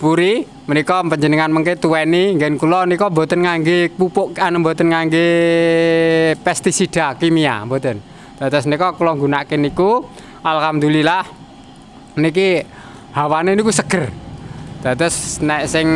Puri menika panjenengan mengke tuweni nggen kula nika mboten ngangge pupuk mboten ngangge pestisida kimia mboten. Dados nika kula gunakake niku alhamdulillah niki hawane niku seger. Dados nek sing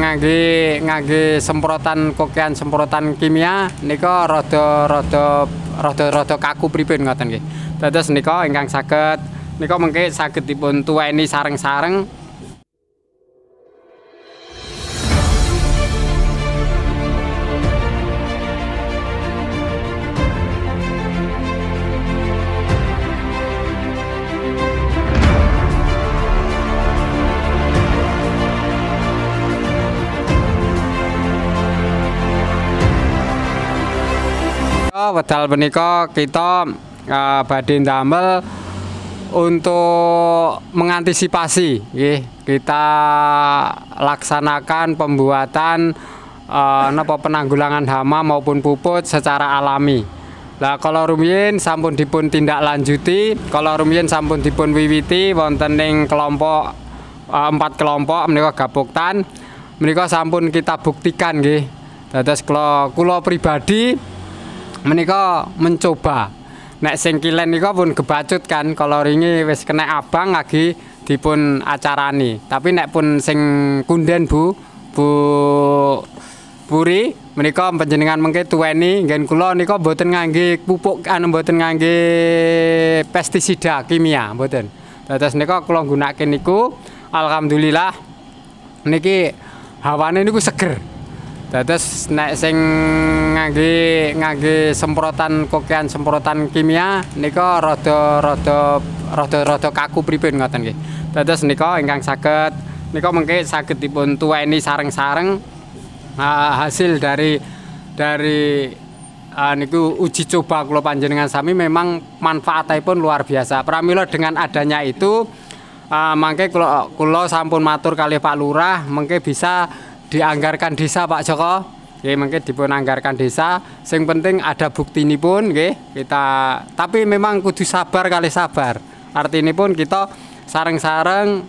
ngangge semprotan kokean semprotan kimia nika rada kaku pripun ngoten nggih. Dados nika ingkang saged nika mengke saged dipun tuweni sareng-sareng. Wedal menika kita badhe ndamel untuk mengantisipasi nggih kita laksanakan pembuatan penanggulangan hama maupun puput secara alami. Lah kalau rumiyin sampun dipun tindak lanjuti, kalau rumiyin sampun dipun wiwiti wonten ing kelompok 4 kelompok menika Gapoktan menika sampun kita buktikan nggih. Dados kula pribadi menika mencoba. Nek sing kilen nika pun kebacut kan kalau ringi wis kena abang lagi dipun acarani. Tapi nek pun sing kunden Bu Puri menika panjenengan mengke tuweni nggen kula nika mboten ngangge pupuk mboten ngangge pestisida kimia mboten. Dados nika kula gunakake niku alhamdulillah niki hawane niku seger. Dados nek sing ngangge semprotan kokean semprotan kimia nika rada kaku pripun ngoten nggih. Dados nika ingkang saged nika mengke saged dipun tuweni sareng-sareng hasil dari niku uji coba kula panjenengan sami memang manfaatipun luar biasa. Pramila dengan adanya itu mangke kula sampun matur kalih Pak Lurah mengke bisa dianggarkan desa Pak Joko, nggih mungkin dipun anggarkan desa. Sing penting ada buktinipun nggih kita. Tapi memang kudu sabar kali sabar. Artinipun kita sareng-sareng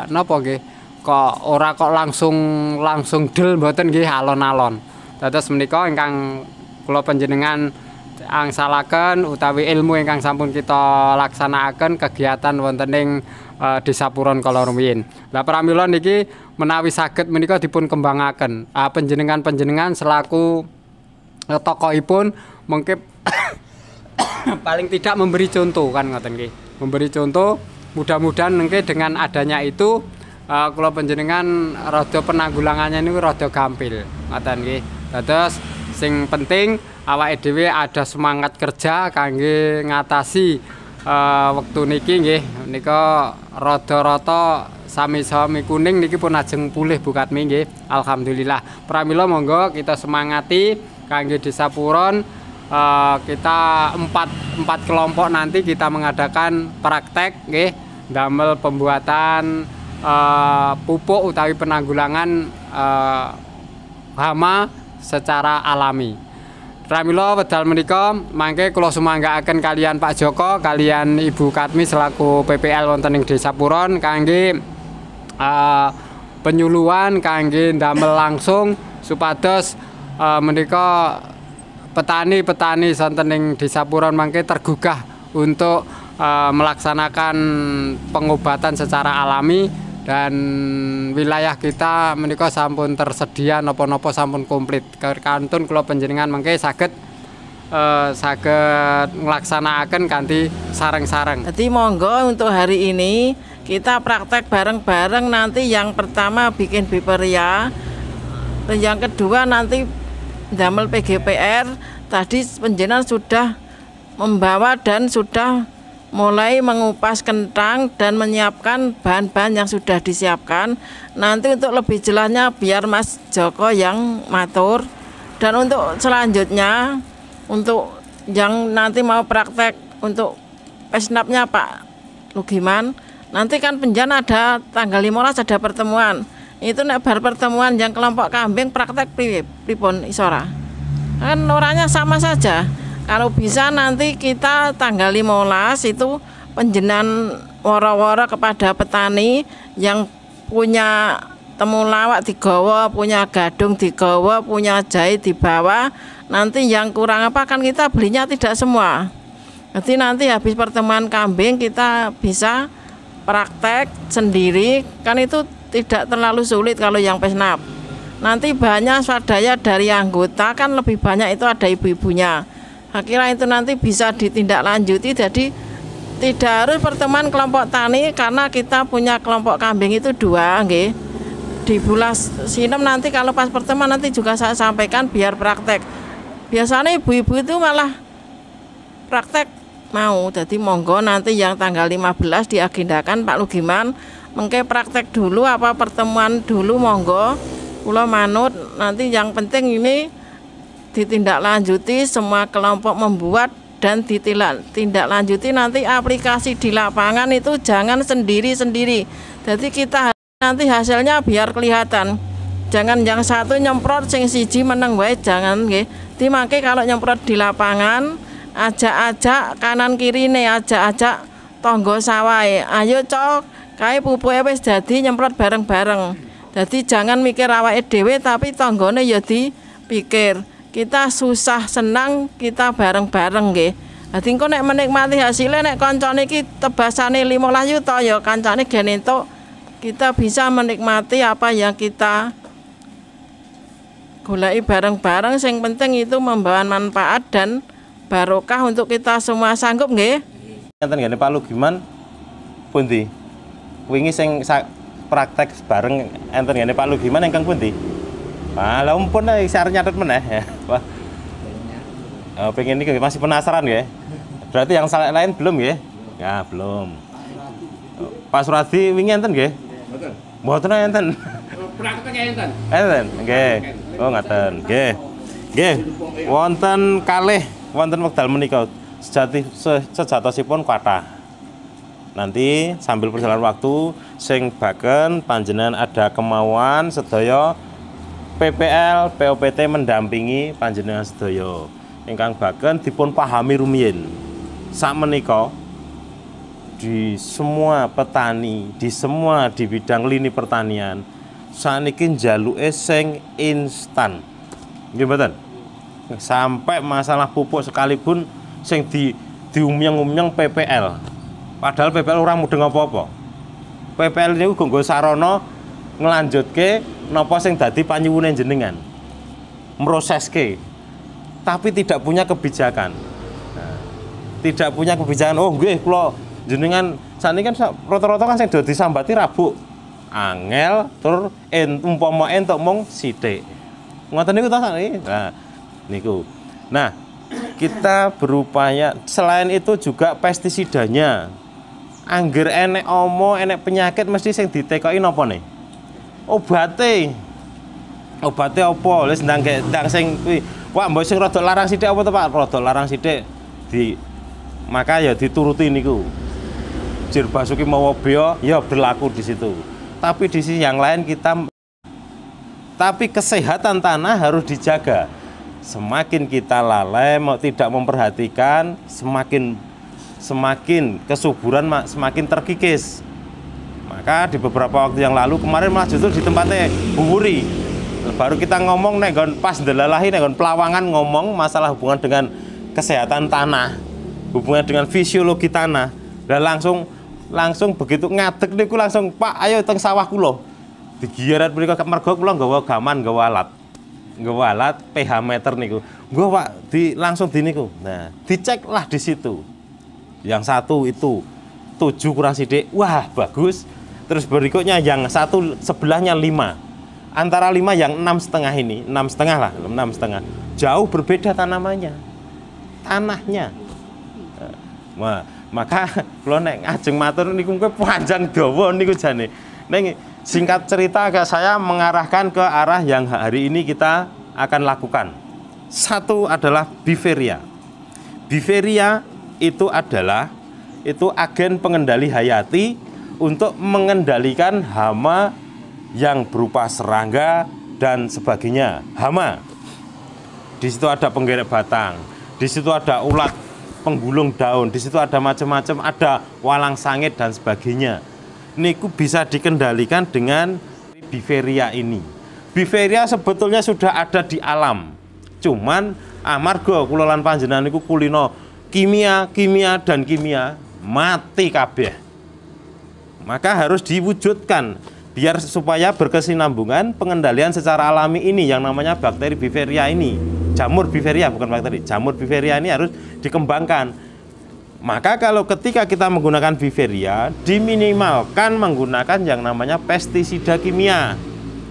napa nggih kok ora kok langsung del mboten nggih alon-alon. Dados menika ingkang kula panjenengan angsalaken utawi ilmu ingkang sampun kita laksanakaken kegiatan wonten ing Desa Puron kala rumiyin. Lah pramila niki menawi saged menika dipun kembangaken. Panjenengan selaku tokohipun mungkin paling tidak memberi contoh kan ngoten nggih. Memberi contoh mudah-mudahan mungkin dengan adanya itu kula panjenengan rada penanggulangannya niku rada gampil ngoten nggih. Dados sing penting awake dhewe ada semangat kerja kangge ngatasi waktu niki nggih nika rada-rata sami-sami kuning niki pun ajeng pulih Bu Katmi nggih. Alhamdulillah. Pramila monggo kita semangati kangge Desa Puron kita empat kelompok nanti kita mengadakan praktek nggih damel pembuatan pupuk utawi penanggulangan hama secara alami. Pramila wedal menika mangke kula sumanggaaken kalian Pak Joko, kalian Ibu Katmi selaku PPL wonten ing Desa Puron kangge penyuluhan kangge ndamel langsung supados menika petani-petani wonten ing Desa Puron mangke tergugah untuk melaksanakan pengobatan secara alami dan wilayah kita menika sampun tersedia napa-napa sampun komplit. Kantun kula panjenengan mangke saged nglaksanakaken kanthi sareng-sareng. Jadi monggo untuk hari ini kita praktek bareng-bareng, nanti yang pertama bikin biperia, yang kedua nanti damel PGPR. Tadi panjenengan sudah membawa dan sudah mulai mengupas kentang dan menyiapkan bahan-bahan yang sudah disiapkan. Nanti untuk lebih jelasnya biar Mas Joko yang matur. Dan untuk selanjutnya untuk yang nanti mau praktek untuk pesnapnya Pak Lugiman, nanti kan penjan ada tanggal 15 ada pertemuan. Itu nek bar pertemuan yang kelompok kambing praktek pripun isora. Kan orangnya sama saja. Kalau bisa nanti kita tanggal 15 itu penjenan woro-woro kepada petani yang punya temulawak digawa, punya gadung digawa, punya jahe dibawa. Nanti yang kurang apa kan kita belinya tidak semua. Jadi nanti habis pertemuan kambing kita bisa praktek sendiri, kan itu tidak terlalu sulit kalau yang pesnap. Nanti banyak swadaya dari anggota kan lebih banyak itu ada ibu-ibunya. Akhirnya itu nanti bisa ditindaklanjuti, jadi tidak harus pertemuan kelompok tani karena kita punya kelompok kambing itu 2, nggih. Di bulan sinem nanti kalau pas pertemuan nanti juga saya sampaikan biar praktek. Biasanya ibu-ibu itu malah praktek mau, jadi monggo nanti yang tanggal 15 diagendakan Pak Lugiman mengke praktek dulu apa pertemuan dulu monggo. Kula manut nanti yang penting ini ditindaklanjuti, semua kelompok membuat dan ditindaklanjuti nanti aplikasi di lapangan itu jangan sendiri-sendiri. Jadi kita nanti hasilnya biar kelihatan. Jangan yang satu nyemprot sing siji meneng wae, jangan nggih. Dimangke kalau nyemprot di lapangan ajak-ajak kanan kirine, ajak-ajak tangga sawahe. Ayo cok, kae pupuke wis dadi nyemprot bareng-bareng. Jadi jangan mikir awake dhewe tapi tanggane ya dipikir. Kita susah senang kita bareng-bareng nggih. Dadi engko nek menikmati hasilnya nek kancane iki tebasane 15 juta ya kancane gen entuk. Kita bisa menikmati apa yang kita goleki bareng-bareng. Yang penting itu membawa manfaat dan barokah untuk kita semua. Sanggup nggih? Enten ngene Pak Lugiman pundi? Wingi sing praktek bareng enten ngene Pak Lugiman ingkang pundi? Lah ampun saya nyatet meneh ya. Wah. Pengen iki masih penasaran ya. Berarti yang lain belum ya? Ya, belum. Pak Suradi wingi enten nggih? Mboten enten. Praktek enten. Enten, nggih. Oh, ngaten. Nggih. Nggih. Wonten kalih wonten wekdal menika sejatosipun kathah. Nanti sambil perjalanan waktu sing baken panjenengan ada kemauan sedaya PPL, POPT mendampingi panjenengan sedaya. Ingkang baken dipun pahami rumiyin. Sakmenika di semua petani, di bidang lini pertanian, saniki njaluke sing instan. Nggih mboten? Sampai masalah pupuk sekalipun sing diumyeng-umyeng PPL. Padahal PPL ora mudeng apa-apa. PPL niku nggo sarana nglanjutke napa sing dadi panyuwune jenengan. Mroseske. Tapi tidak punya kebijakan. Nah, tidak punya kebijakan. Oh nggih kula jenengan saniki kan rata-rata kan sing do disambati rabuk angel tur umpama entuk mung sithik. Ngoten niku ta sakniki. Nah, niku. Nah, kita berupaya selain itu juga pestisidanya. Angger enek omo, enek penyakit mesti sing ditekoki napa nih? Obate. Obate apa? Wis ndang sing kuwi. Wah, mbok sing rada larang sithik apa to, Pak? Rada larang sithik. Maka ya dituruti niku. Jir Basuki mawa beo ya berlaku di situ. Tapi di sisi yang lain tapi kesehatan tanah harus dijaga. Semakin kita lalai mau tidak memperhatikan, semakin kesuburan semakin terkikis. Maka di beberapa waktu yang lalu kemarin malah justru di tempatnya Bu Wuri baru kita ngomong nek pas ndelalahi nek Pelawangan ngomong masalah hubungan dengan kesehatan tanah, hubungan dengan fisiologi tanah. Dan langsung begitu ngadeg niku langsung Pak ayo teng sawah kula. Digiyarat mriku mergo kula nggawa gaman, nggawa alat pH meter niku. Nggo Pak langsung di niku. Nah, diceklah di situ. Yang satu itu 7 kurang sidik, wah bagus. Terus berikutnya yang satu sebelahnya 5. Antara 5 yang 6,5 ini, 6,5 lah, 6,5. Jauh berbeda tanamannya. Tanahnya. Nah, maka kalau nek ngajeng matur niku panjang dawa niku jane. Nek singkat cerita saya mengarahkan ke arah yang hari ini kita akan lakukan. Satu adalah Biveria. Biveria itu agen pengendali hayati untuk mengendalikan hama yang berupa serangga dan sebagainya. Hama. Di situ ada penggerek batang, di situ ada ulat penggulung daun, di situ ada macam-macam, ada walang sangit dan sebagainya. niku bisa dikendalikan dengan Biveria ini. Biveria sebetulnya sudah ada di alam. Cuman amarga kula lan panjenengan niku kulino kimia mati kabeh. Maka harus diwujudkan biar supaya berkesinambungan pengendalian secara alami ini yang namanya bakteri Biveria ini. Jamur Biveria bukan bakteri. Jamur Biveria ini harus dikembangkan. Maka kalau ketika kita menggunakan Biveria, diminimalkan menggunakan yang namanya pestisida kimia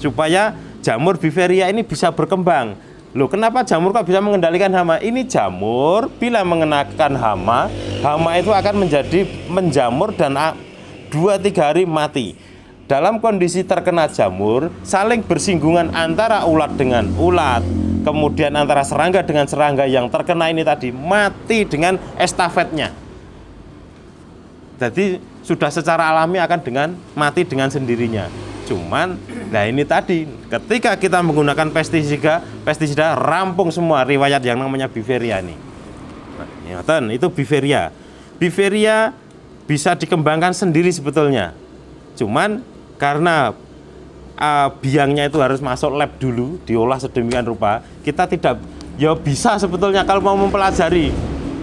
supaya jamur Biveria ini bisa berkembang. Loh, kenapa jamur kok bisa mengendalikan hama? Ini jamur bila mengenakan hama, hama itu akan menjamur dan 2-3 hari mati. Dalam kondisi terkena jamur, saling bersinggungan antara ulat dengan ulat, kemudian antara serangga dengan serangga yang terkena ini tadi mati dengan estafetnya. Jadi sudah secara alami akan mati dengan sendirinya. Cuman, nah ini tadi ketika kita menggunakan pestisida rampung semua riwayat yang namanya Biveria ini. Nah, itu Biveria. Biveria bisa dikembangkan sendiri sebetulnya. Cuman karena biangnya itu harus masuk lab dulu, diolah sedemikian rupa, kita tidak ya bisa sebetulnya kalau mau mempelajari.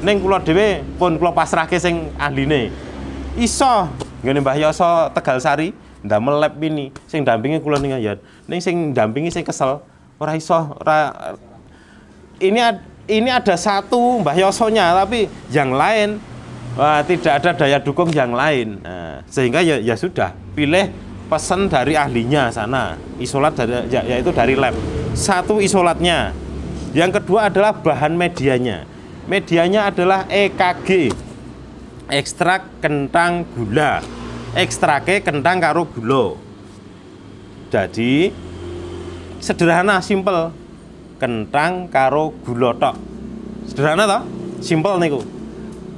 Ning kula dhewe pun kula pasrahke sing ahline. Iso ngene Mbah Yoso Tegalsari ndamel lab ini sing dampingi kula ning ya. Ning sing dampingi sing kesel ora iso ini ada satu Mbah Yosonya tapi yang lain tidak ada daya dukung yang lain. Nah, sehingga ya sudah pilih pesan dari ahlinya sana, isolat yaitu dari lab. Satu isolatnya. Yang kedua adalah bahan medianya. Medianya adalah EKG, ekstrak kentang gula. Ekstraknya kentang karo gula. Jadi sederhana, simple. Kentang karo gula tok. Sederhana toh? Simple niku.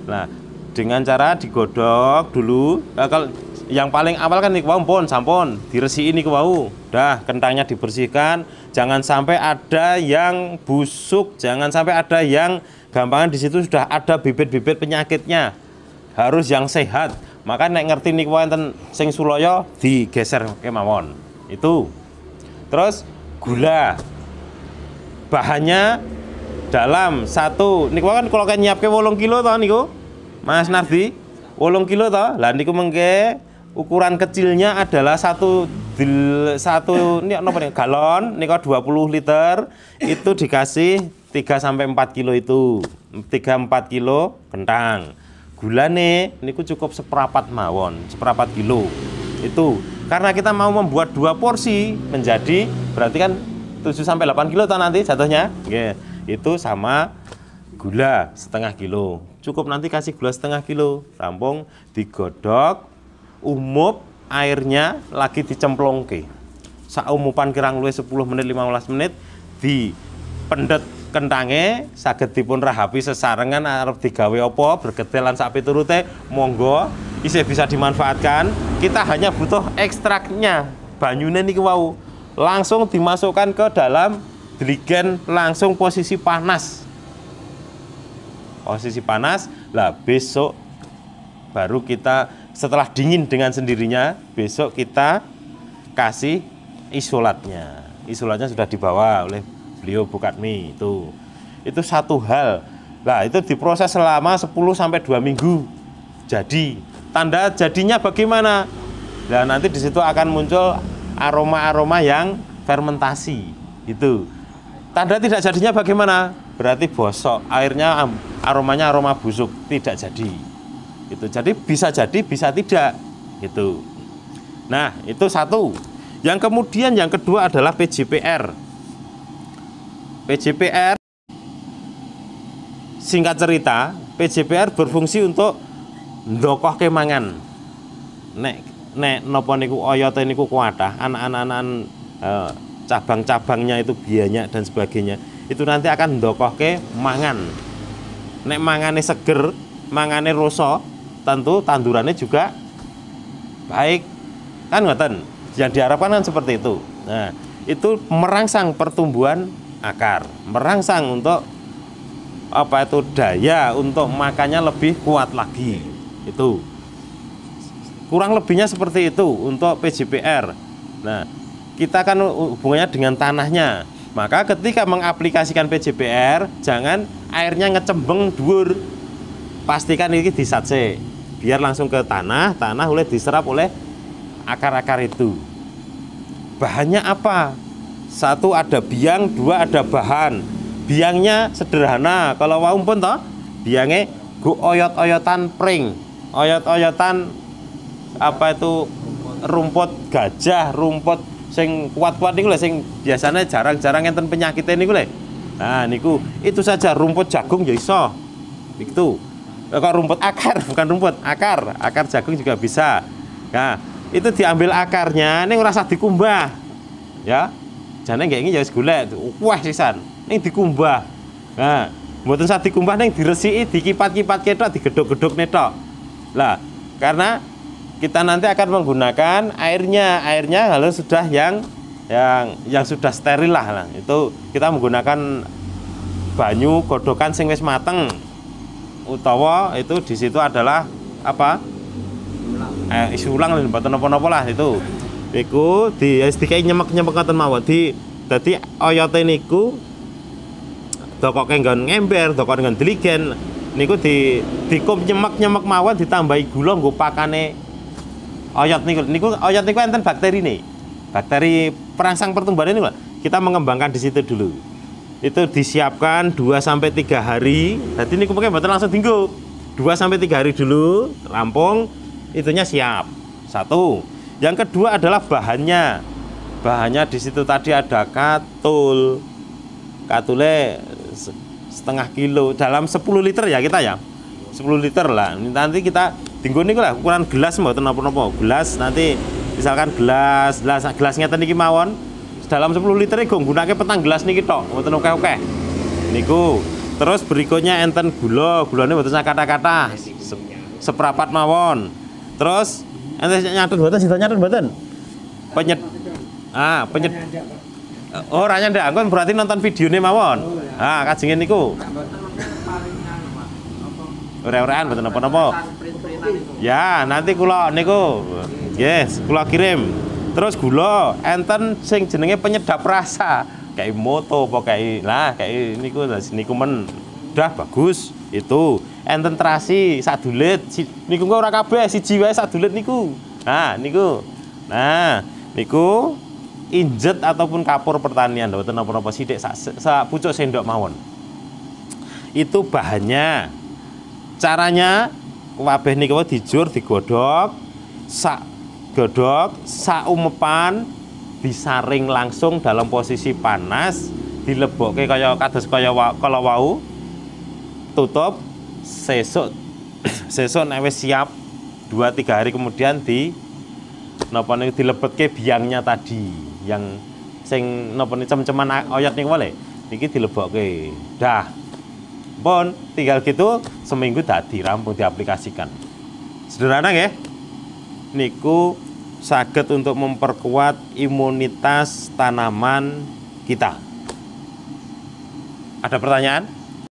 Nah, dengan cara digodok dulu. Kalau yang paling awal kan niku wau sampun diresiki niku wau. Dah kentangnya dibersihkan, jangan sampai ada yang busuk, jangan sampai ada yang gampangan di situ sudah ada bibit-bibit penyakitnya. Harus yang sehat. Maka nek ngerti niku wonten sing sulaya digeser kemawon. Itu. Terus gula. Bahannya dalam satu niku kan kalau kan nyiapke 8 kilo toh niku. Mas Nardi, 8 kilo toh. Lah niku mengke ukuran kecilnya adalah satu ini apa nih galon niku 20 liter itu dikasih 3-4 kilo itu. 3-4 kilo kentang. Gulane niku cukup seperempat mawon, seperempat kilo. Itu karena kita mau membuat 2 porsi menjadi berarti kan 7-8 kilo toh nanti jatuhnya. Nggih. Itu sama gula setengah kilo. Cukup nanti kasih gula setengah kilo. Rampung digodok, umup airnya lagi dicemplongke. Saumupan kirang luwih 10 menit 15 menit dipendet kentange saged dipun rahapi sesarengan arep digawe apa bergedelan sak piturute monggo isih bisa dimanfaatkan. Kita hanya butuh ekstraknya. Banyune niku wau langsung dimasukkan ke dalam diligen langsung posisi panas. Posisi panas. Lah besok baru kita setelah dingin dengan sendirinya besok kita kasih isolatnya. Isolatnya sudah dibawa oleh beliau Bukatmi itu satu hal. Nah, itu diproses selama 10-2 minggu. Jadi, tanda jadinya bagaimana? Nah, nanti di situ akan muncul aroma-aroma yang fermentasi. Itu. Tanda tidak jadinya bagaimana? Berarti bosok, airnya aromanya aroma busuk, tidak jadi. Itu. Jadi bisa jadi, bisa tidak. Itu. Nah, itu satu. Yang kemudian yang kedua adalah PJPR. PJPR singkat cerita, PJPR berfungsi untuk ndokohke mangan. Nek napa niku oyot niku kuatah, anak-anak cabang-cabangnya itu banyak dan sebagainya. Itu nanti akan ndokohke mangan. Nek mangane seger, mangane rasa, tentu tandurannya juga baik. Kan ngoten. Yang diharapkan kan seperti itu. Nah, itu merangsang pertumbuhan akar, merangsang untuk daya untuk makannya lebih kuat lagi. Itu Kurang lebihnya seperti itu untuk PJPR. Nah, kita kan hubungannya dengan tanahnya. Maka ketika mengaplikasikan PJPR, jangan airnya ngecembeng dhuwur. Pastikan ini disatse. Biar langsung ke tanah oleh diserap oleh akar-akar itu. Bahannya apa? 1 ada biang, 2 ada bahan. Biangnya sederhana. Kalau wau pun toh, biangnya go oyot-oyotan pring. Oyot-oyotan apa itu rumput gajah, rumput sing kuat-kuat niku lho sing biasanya jarang-jarang enten penyakitnya niku lho. Nah, niku itu saja rumput jagung ya iso. Itu. Kok rumput akar, bukan rumput, akar jagung juga bisa. Nah, itu diambil akarnya, ning ora usah dikumbah. Ya. Jane nggak ini ya wis golek, wah sisan. Ning dikumbah. Nah, mboten usah dikumbah ning diresiki, dikipat-kipat ketok, digedhok-gedhok netok. Lah, karena kita nanti akan menggunakan airnya harus sudah yang sudah steril lah. Itu kita menggunakan banyu godokan sing wis mateng. Utawa itu di situ adalah apa? Isi ulang mboten napa-napa lah itu. Iku dikai nyemek-nyemek ngoten mawon. Dadi oyote niku dokoke nggon ngember, dokoke nggon diligen niku dikum nyemek-nyemek mawon ditambahi gula nggo pakane oyot niku oyot niku enten bakterine. Bakteri perangsang pertumbuhan ini kita mengembangkan di situ dulu. Itu disiapkan 2 sampai 3 hari. Jadi niku mungkin mboten langsung dienggo. 2 sampai 3 hari dulu rampung itunya siap. 1. Yang kedua adalah bahannya. Bahannya di situ tadi ada katul. Katule setengah kilo dalam 10 liter ya kita ya. 10 liter lah. Nanti kita dienggo niku lah ukuran gelas mboten napa-napa. Gelas nanti misalkan gelas ngeten niki mawon dalam 10 liter iki nggunakake petang gelas niki tok, mboten akeh-akeh. Niku. Terus berikutnya enten gulane mboten kata-kata. Seprapat mawon. Terus enten nyatet mboten, sida nyatet mboten. Penyet Oh, ora nyandak angkon berarti nonton videone mawon. Kajenge niku. Ora-oraan mboten napa-napa. Ya, nanti kula niku yes, kula kirim. Terus gula enten sing jenenge penyedap rasa. Kayak moto apa kayak niku men. Udah bagus itu. Enten terasi sak dulit. Niku kok ora kabeh, siji wae sak dulit niku. Niku. Niku injet ataupun kapur pertanian mboten napa-napa sithik sak pucuk sendok mawon. Itu bahannya. Caranya kabeh niku dijur, digodhog, saumepan disaring langsung dalam posisi panas, dilebokke kaya kados kaya kala wau. Tutup sesuk nek wis siap 2-3 hari kemudian dilebetke biangnya tadi yang sing napa cem-ceman oyot niku wae niki dilebokke. Dah. Pun tinggal gitu seminggu dadi rampung diaplikasikan. Sederhana nggih. Niku saged untuk memperkuat imunitas tanaman kita. Ada pertanyaan?